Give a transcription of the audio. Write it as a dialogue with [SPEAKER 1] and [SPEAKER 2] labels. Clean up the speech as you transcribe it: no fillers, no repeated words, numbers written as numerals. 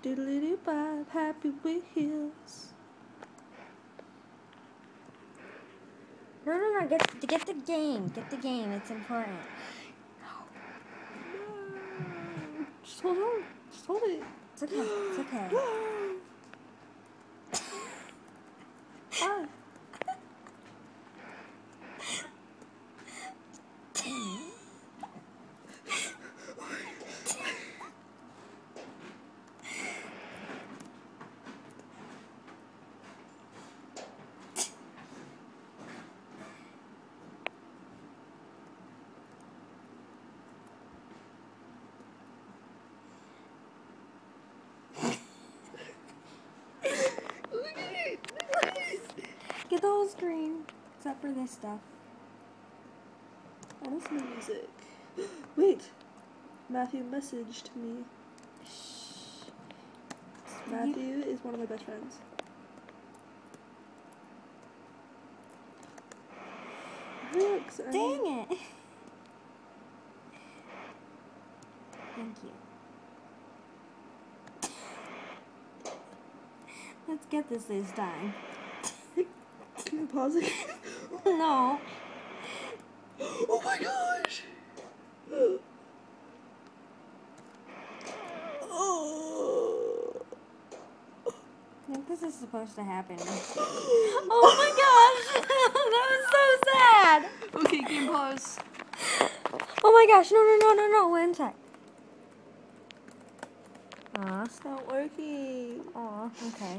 [SPEAKER 1] Doodly-doo-bop, Happy Wheels.
[SPEAKER 2] No. Get the game. Get the game. It's important.
[SPEAKER 1] No. Just hold on. Just hold it.
[SPEAKER 2] It's okay. It's okay.
[SPEAKER 1] Ah.
[SPEAKER 2] Get the whole screen. Except for this stuff.
[SPEAKER 1] I listen to music. Wait. Matthew messaged me.
[SPEAKER 2] Shh.
[SPEAKER 1] Matthew is one of my best friends. Hurry up, 'cause I
[SPEAKER 2] Dang
[SPEAKER 1] need-
[SPEAKER 2] it. Thank you. Let's get this time.
[SPEAKER 1] Can you pause it?
[SPEAKER 2] No.
[SPEAKER 1] Oh my gosh! Oh.
[SPEAKER 2] I think this is supposed to happen. Oh my gosh! That was so sad!
[SPEAKER 1] Okay, game pause.
[SPEAKER 2] Oh my gosh, no, one sec. Aw.
[SPEAKER 1] It's not working.
[SPEAKER 2] Aw, okay.